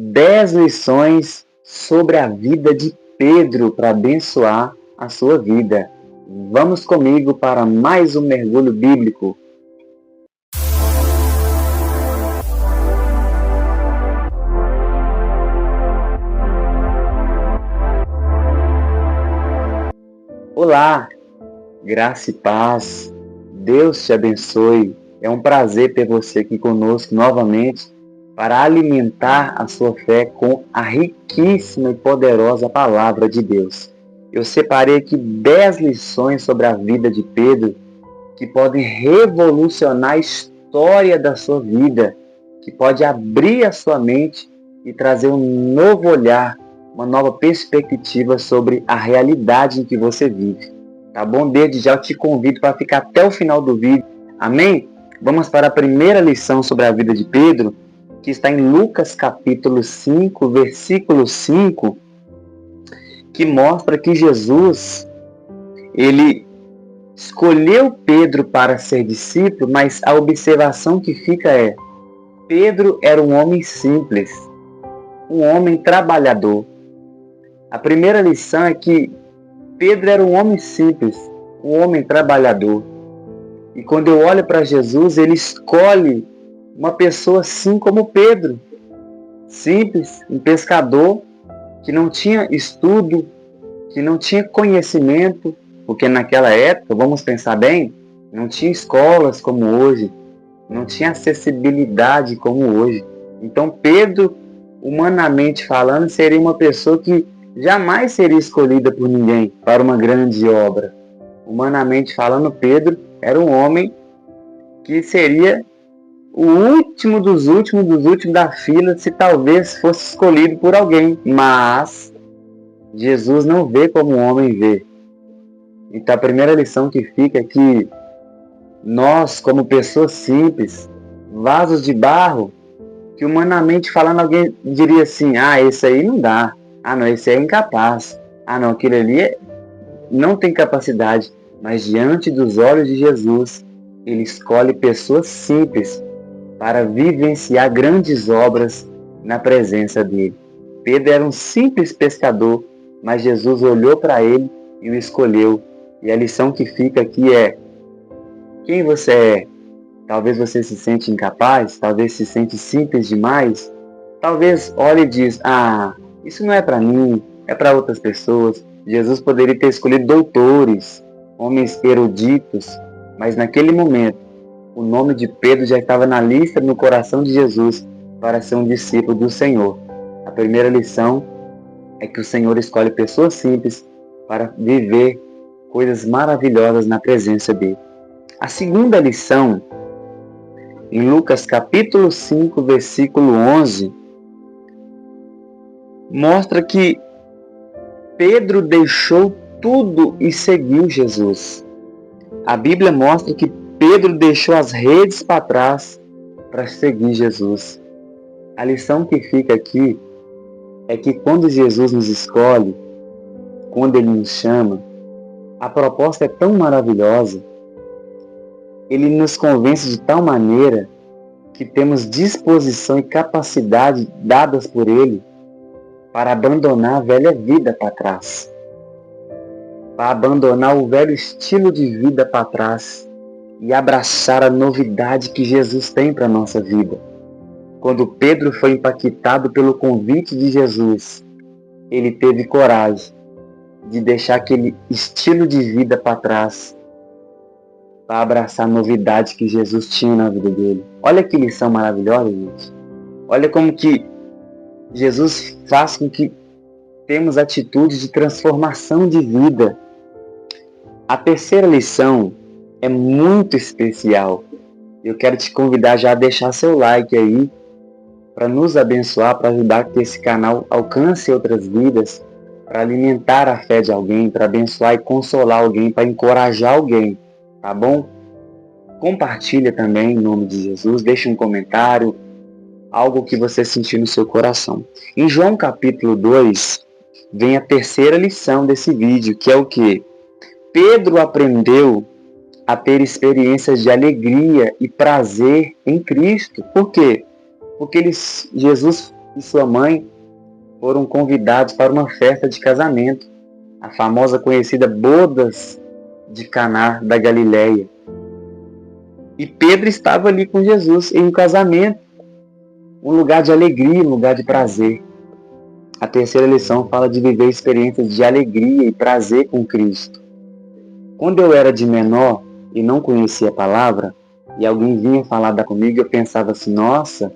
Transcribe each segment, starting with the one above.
10 lições sobre a vida de Pedro para abençoar a sua vida. Vamos comigo para mais um mergulho bíblico. Olá, graça e paz, Deus te abençoe. É um prazer ter você aqui conosco novamente para alimentar a sua fé com a riquíssima e poderosa palavra de Deus. Eu separei aqui 10 lições sobre a vida de Pedro que podem revolucionar a história da sua vida, que pode abrir a sua mente e trazer um novo olhar, uma nova perspectiva sobre a realidade em que você vive. Tá bom? Desde já eu te convido para ficar até o final do vídeo. Amém? Vamos para a primeira lição sobre a vida de Pedro, que está em Lucas capítulo 5, versículo 5, que mostra que Jesus, ele escolheu Pedro para ser discípulo, mas a observação que fica é: Pedro era um homem simples, um homem trabalhador. A primeira lição é que Pedro era um homem simples, um homem trabalhador. E quando eu olho para Jesus, ele escolhe uma pessoa assim como Pedro, simples, um pescador que não tinha estudo, que não tinha conhecimento, porque naquela época, vamos pensar bem, não tinha escolas como hoje, não tinha acessibilidade como hoje. Então Pedro, humanamente falando, seria uma pessoa que jamais seria escolhida por ninguém para uma grande obra. Humanamente falando, Pedro era um homem que seria o último dos últimos da fila, se talvez fosse escolhido por alguém. Mas Jesus não vê como o homem vê. Então a primeira lição que fica é que nós, como pessoas simples, vasos de barro, que humanamente falando alguém diria assim: ah, esse aí não dá, ah não, esse aí é incapaz, ah não, aquele ali não tem capacidade. Mas diante dos olhos de Jesus, ele escolhe pessoas simples para vivenciar grandes obras na presença dele. Pedro era um simples pescador, mas Jesus olhou para ele e o escolheu. E a lição que fica aqui é: quem você é? Talvez você se sente incapaz, talvez se sente simples demais, talvez olhe e diz: ah, isso não é para mim, é para outras pessoas. Jesus poderia ter escolhido doutores, homens eruditos, mas naquele momento o nome de Pedro já estava na lista no coração de Jesus para ser um discípulo do Senhor. A primeira lição é que o Senhor escolhe pessoas simples para viver coisas maravilhosas na presença dele. A segunda lição, em Lucas capítulo 5, versículo 11, mostra que Pedro deixou tudo e seguiu Jesus. A Bíblia mostra que Pedro deixou as redes para trás para seguir Jesus. A lição que fica aqui é que quando Jesus nos escolhe, quando Ele nos chama, a proposta é tão maravilhosa, Ele nos convence de tal maneira que temos disposição e capacidade dadas por Ele para abandonar a velha vida para trás, para abandonar o velho estilo de vida para trás e abraçar a novidade que Jesus tem para a nossa vida. Quando Pedro foi impactado pelo convite de Jesus, ele teve coragem de deixar aquele estilo de vida para trás para abraçar a novidade que Jesus tinha na vida dele. Olha que lição maravilhosa, gente. Olha como que Jesus faz com que temos atitudes de transformação de vida. A terceira lição é muito especial. Eu quero te convidar já a deixar seu like aí para nos abençoar, para ajudar que esse canal alcance outras vidas, para alimentar a fé de alguém, para abençoar e consolar alguém, para encorajar alguém, tá bom? Compartilha também em nome de Jesus, deixa um comentário, algo que você sentir no seu coração. Em João capítulo 2, vem a terceira lição desse vídeo, que é o quê? Pedro aprendeu a ter experiências de alegria e prazer em Cristo. Por quê? Porque Jesus e sua mãe foram convidados para uma festa de casamento, a famosa conhecida Bodas de Caná da Galileia. E Pedro estava ali com Jesus em um casamento, um lugar de alegria, um lugar de prazer. A terceira lição fala de viver experiências de alegria e prazer com Cristo. Quando eu era de menor e não conhecia a palavra, e alguém vinha falar comigo, eu pensava assim, nossa,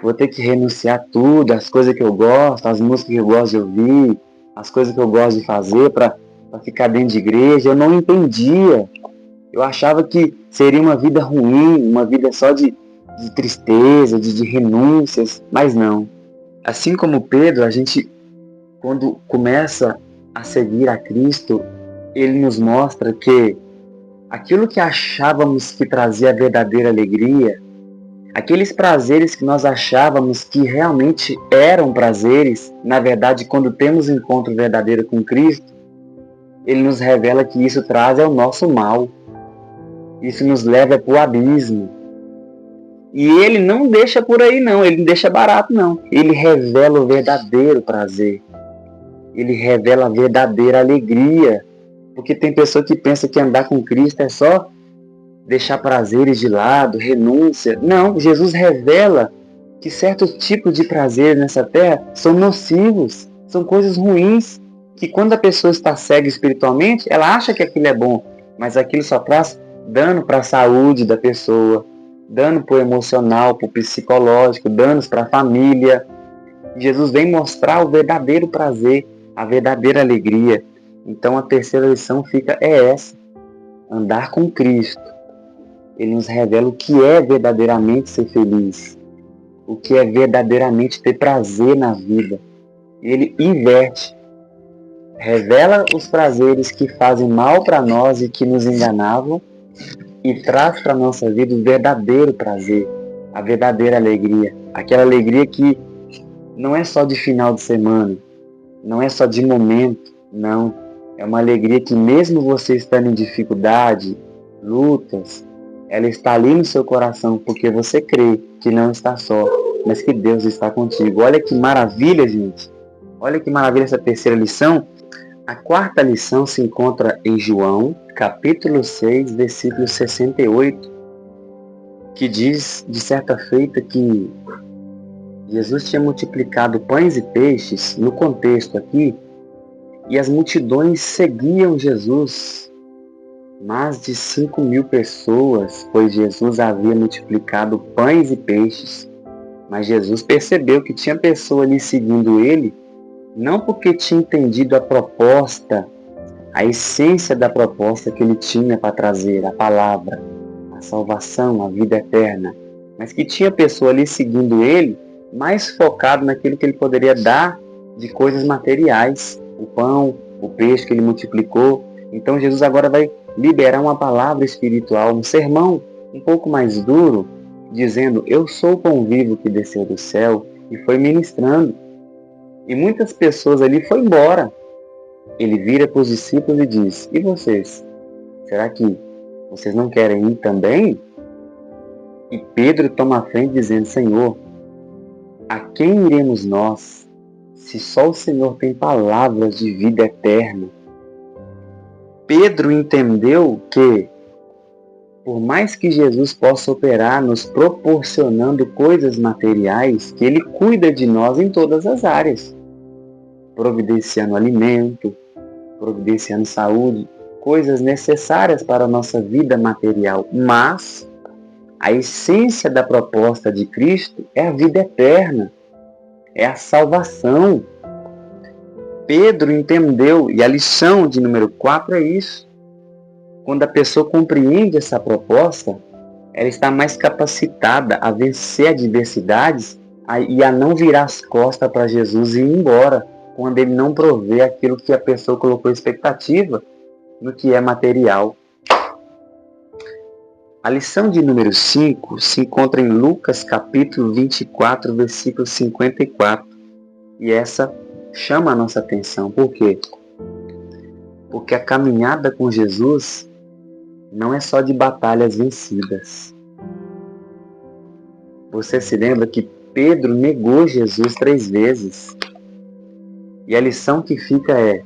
vou ter que renunciar a tudo, as coisas que eu gosto, as músicas que eu gosto de ouvir, as coisas que eu gosto de fazer para ficar dentro de igreja. Eu não entendia. Eu achava que seria uma vida ruim, uma vida só de tristeza, de renúncias, mas não. Assim como Pedro, a gente, quando começa a seguir a Cristo, ele nos mostra que aquilo que achávamos que trazia a verdadeira alegria, aqueles prazeres que nós achávamos que realmente eram prazeres, na verdade, quando temos um encontro verdadeiro com Cristo, ele nos revela que isso traz o nosso mal. Isso nos leva para o abismo. E ele não deixa por aí não, ele não deixa barato não. Ele revela o verdadeiro prazer. Ele revela a verdadeira alegria. Porque tem pessoa que pensa que andar com Cristo é só deixar prazeres de lado, renúncia. Não, Jesus revela que certos tipos de prazer nessa terra são nocivos, são coisas ruins, que quando a pessoa está cega espiritualmente, ela acha que aquilo é bom, mas aquilo só traz dano para a saúde da pessoa, dano para o emocional, para o psicológico, danos para a família. Jesus vem mostrar o verdadeiro prazer, a verdadeira alegria. Então a terceira lição é essa: andar com Cristo. Ele nos revela o que é verdadeiramente ser feliz, o que é verdadeiramente ter prazer na vida. Ele inverte, revela os prazeres que fazem mal para nós e que nos enganavam e traz para a nossa vida o verdadeiro prazer, a verdadeira alegria. Aquela alegria que não é só de final de semana, não é só de momento, não. É uma alegria que mesmo você estando em dificuldade, lutas, ela está ali no seu coração porque você crê que não está só, mas que Deus está contigo. Olha que maravilha, gente. Olha que maravilha essa terceira lição. A quarta lição se encontra em João, capítulo 6, versículo 68, que diz, de certa feita, que Jesus tinha multiplicado pães e peixes, no contexto aqui, e as multidões seguiam Jesus. Mais de 5.000 pessoas, pois Jesus havia multiplicado pães e peixes. Mas Jesus percebeu que tinha pessoa ali seguindo ele, não porque tinha entendido a proposta, a essência da proposta que ele tinha para trazer, a palavra, a salvação, a vida eterna, mas que tinha pessoa ali seguindo ele, mais focado naquilo que ele poderia dar de coisas materiais, o pão, o peixe que ele multiplicou. Então Jesus agora vai liberar uma palavra espiritual, um sermão um pouco mais duro, dizendo: eu sou o pão vivo que desceu do céu, e foi ministrando. E muitas pessoas ali foram embora. Ele vira para os discípulos e diz: e vocês? Será que vocês não querem ir também? E Pedro toma a frente dizendo: Senhor, a quem iremos nós, se só o Senhor tem palavras de vida eterna? Pedro entendeu que, por mais que Jesus possa operar nos proporcionando coisas materiais, que Ele cuida de nós em todas as áreas, providenciando alimento, providenciando saúde, coisas necessárias para a nossa vida material. Mas a essência da proposta de Cristo é a vida eterna, é a salvação. Pedro entendeu, e a lição de número 4 é isso. Quando a pessoa compreende essa proposta, ela está mais capacitada a vencer adversidades e a não virar as costas para Jesus e ir embora, quando ele não provê aquilo que a pessoa colocou expectativa no que é material. A lição de número 5 se encontra em Lucas capítulo 24, versículo 54. E essa chama a nossa atenção. Por quê? Porque a caminhada com Jesus não é só de batalhas vencidas. Você se lembra que Pedro negou Jesus 3 vezes. E a lição que fica é: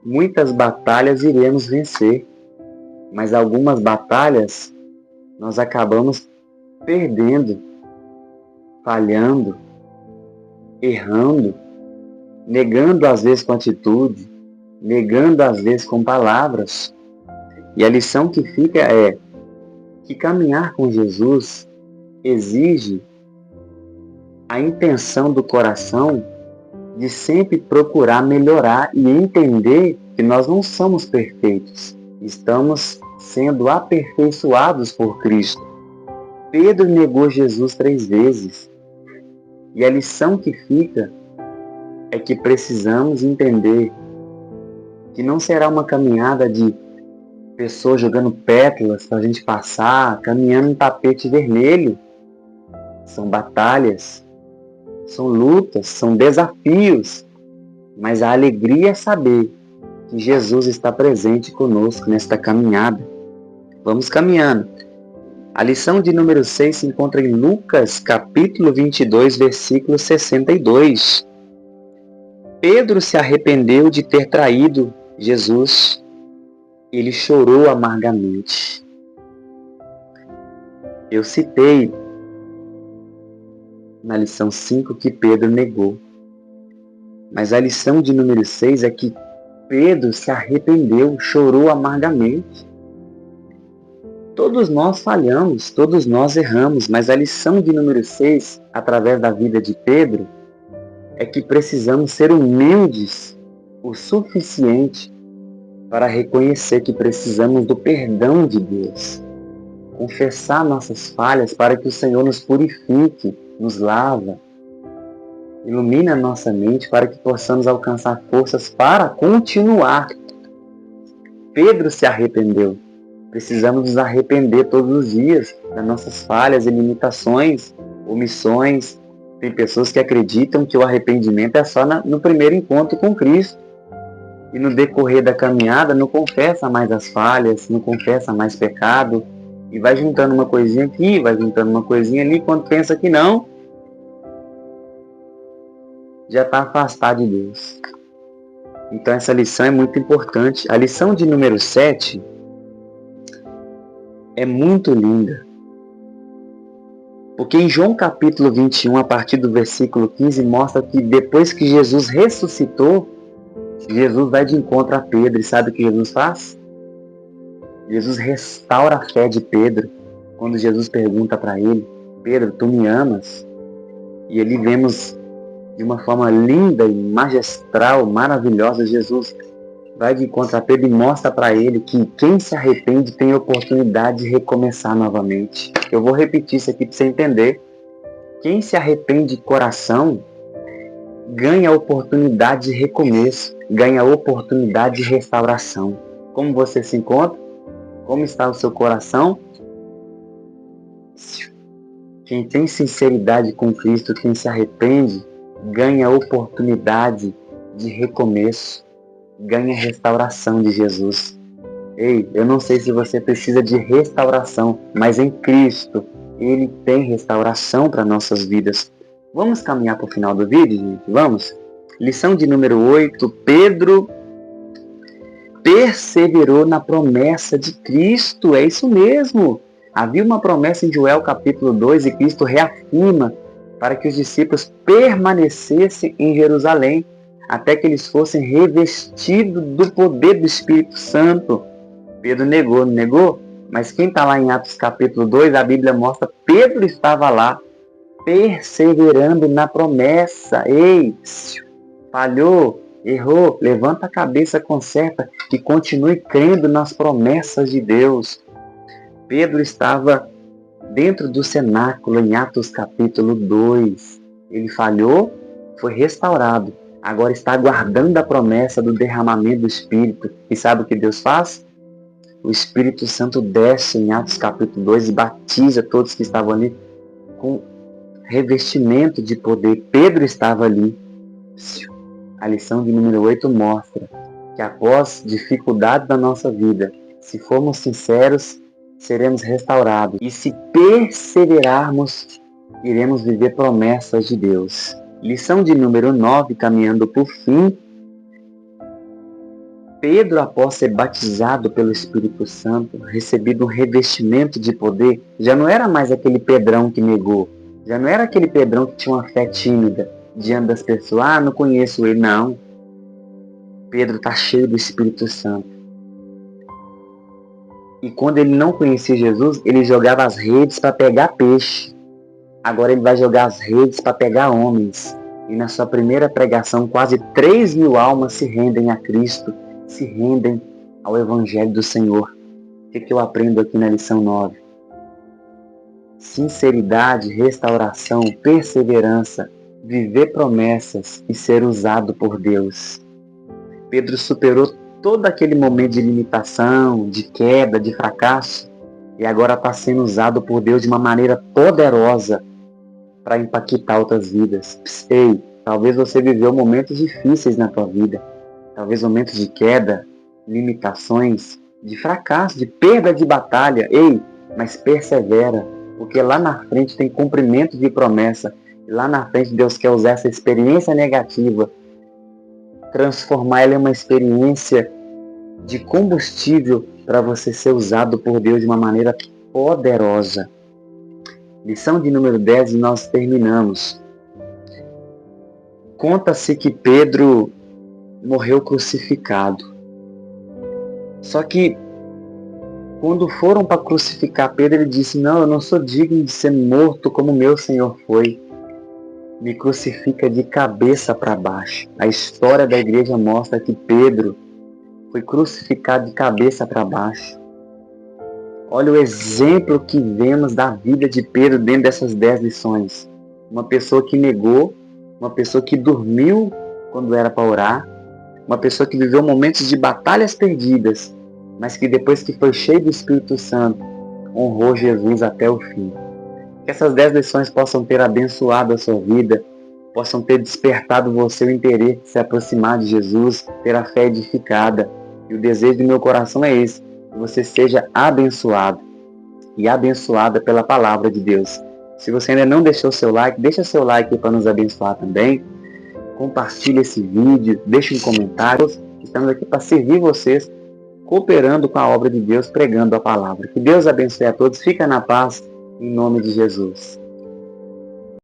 muitas batalhas iremos vencer, mas algumas batalhas nós acabamos perdendo, falhando, errando, negando às vezes com atitude, negando às vezes com palavras. E a lição que fica é que caminhar com Jesus exige a intenção do coração de sempre procurar melhorar e entender que nós não somos perfeitos. Estamos sendo aperfeiçoados por Cristo. Pedro negou Jesus 3 vezes. E a lição que fica é que precisamos entender que não será uma caminhada de pessoas jogando pétalas para a gente passar, caminhando em tapete vermelho. São batalhas, são lutas, são desafios. Mas a alegria é saber que Jesus está presente conosco nesta caminhada. Vamos caminhando. A lição de número 6 se encontra em Lucas, capítulo 22, versículo 62. Pedro se arrependeu de ter traído Jesus. Ele chorou amargamente. Eu citei na lição 5 que Pedro negou. Mas a lição de número 6 é que Pedro se arrependeu, chorou amargamente. Todos nós falhamos, todos nós erramos, mas a lição de número 6, através da vida de Pedro, é que precisamos ser humildes o suficiente para reconhecer que precisamos do perdão de Deus. Confessar nossas falhas para que o Senhor nos purifique, nos lava, ilumine a nossa mente para que possamos alcançar forças para continuar. Pedro se arrependeu. Precisamos nos arrepender todos os dias das nossas falhas e limitações, omissões. Tem pessoas que acreditam que o arrependimento é só no primeiro encontro com Cristo. E no decorrer da caminhada não confessa mais as falhas, não confessa mais pecado. E vai juntando uma coisinha aqui, vai juntando uma coisinha ali. Quando pensa que não, já está afastado de Deus. Então essa lição é muito importante. A lição de número 7 é muito linda. Porque em João capítulo 21, a partir do versículo 15, mostra que depois que Jesus ressuscitou, Jesus vai de encontro a Pedro. E sabe o que Jesus faz? Jesus restaura a fé de Pedro. Quando Jesus pergunta para ele: Pedro, tu me amas? E ali vemos de uma forma linda e magistral, maravilhosa, Jesus vai de encontro a Pedro e mostra para ele que quem se arrepende tem oportunidade de recomeçar novamente. Eu vou repetir isso aqui para você entender. Quem se arrepende de coração ganha a oportunidade de recomeço, ganha a oportunidade de restauração. Como você se encontra? Como está o seu coração? Quem tem sinceridade com Cristo, quem se arrepende, ganha a oportunidade de recomeço, ganha a restauração de Jesus. Ei, eu não sei se você precisa de restauração, mas em Cristo, Ele tem restauração para nossas vidas. Vamos caminhar para o final do vídeo, gente? Vamos? Lição de número 8. Pedro perseverou na promessa de Cristo. É isso mesmo. Havia uma promessa em Joel capítulo 2 e Cristo reafirma para que os discípulos permanecessem em Jerusalém até que eles fossem revestidos do poder do Espírito Santo. Pedro negou, não negou? Mas quem está lá em Atos capítulo 2, a Bíblia mostra Pedro estava lá, perseverando na promessa. Ei, falhou, errou, levanta a cabeça, conserta e continue crendo nas promessas de Deus. Pedro estava dentro do cenáculo em Atos capítulo 2. Ele falhou, foi restaurado. Agora está aguardando a promessa do derramamento do Espírito. E sabe o que Deus faz? O Espírito Santo desce em Atos capítulo 2 e batiza todos que estavam ali com revestimento de poder. Pedro estava ali. A lição de número 8 mostra que após dificuldade da nossa vida, se formos sinceros, seremos restaurados. E se perseverarmos, iremos viver promessas de Deus. Lição de número 9, caminhando por fim. Pedro, após ser batizado pelo Espírito Santo, recebido um revestimento de poder, já não era mais aquele Pedrão que negou, já não era aquele Pedrão que tinha uma fé tímida diante das pessoas. Ah, não conheço ele, não. Pedro está cheio do Espírito Santo. E quando ele não conhecia Jesus, ele jogava as redes para pegar peixe. Agora ele vai jogar as redes para pegar homens. E na sua primeira pregação, quase 3.000 almas se rendem a Cristo, se rendem ao Evangelho do Senhor. O que eu aprendo aqui na lição 9? Sinceridade, restauração, perseverança, viver promessas e ser usado por Deus. Pedro superou todo aquele momento de limitação, de queda, de fracasso, e agora está sendo usado por Deus de uma maneira poderosa para impactar outras vidas. Ei, talvez você viveu momentos difíceis na tua vida, talvez momentos de queda, limitações, de fracasso, de perda de batalha. Ei, mas persevera, porque lá na frente tem cumprimento de promessa, e lá na frente Deus quer usar essa experiência negativa, transformar ela em uma experiência de combustível para você ser usado por Deus de uma maneira poderosa. Lição de número 10 e nós terminamos. Conta-se que Pedro morreu crucificado. Só que quando foram para crucificar Pedro, ele disse: não, eu não sou digno de ser morto como meu Senhor foi. Me crucifica de cabeça para baixo. A história da igreja mostra que Pedro foi crucificado de cabeça para baixo. Olha o exemplo que vemos da vida de Pedro dentro dessas 10 lições. Uma pessoa que negou, uma pessoa que dormiu quando era para orar, uma pessoa que viveu momentos de batalhas perdidas, mas que depois que foi cheio do Espírito Santo, honrou Jesus até o fim. Que essas 10 lições possam ter abençoado a sua vida, possam ter despertado você o interesse de se aproximar de Jesus, ter a fé edificada. E o desejo do meu coração é esse, que você seja abençoado e abençoada pela palavra de Deus. Se você ainda não deixou seu like, deixa seu like para nos abençoar também. Compartilhe esse vídeo, deixe um comentário. Estamos aqui para servir vocês, cooperando com a obra de Deus, pregando a palavra. Que Deus abençoe a todos. Fica na paz, em nome de Jesus.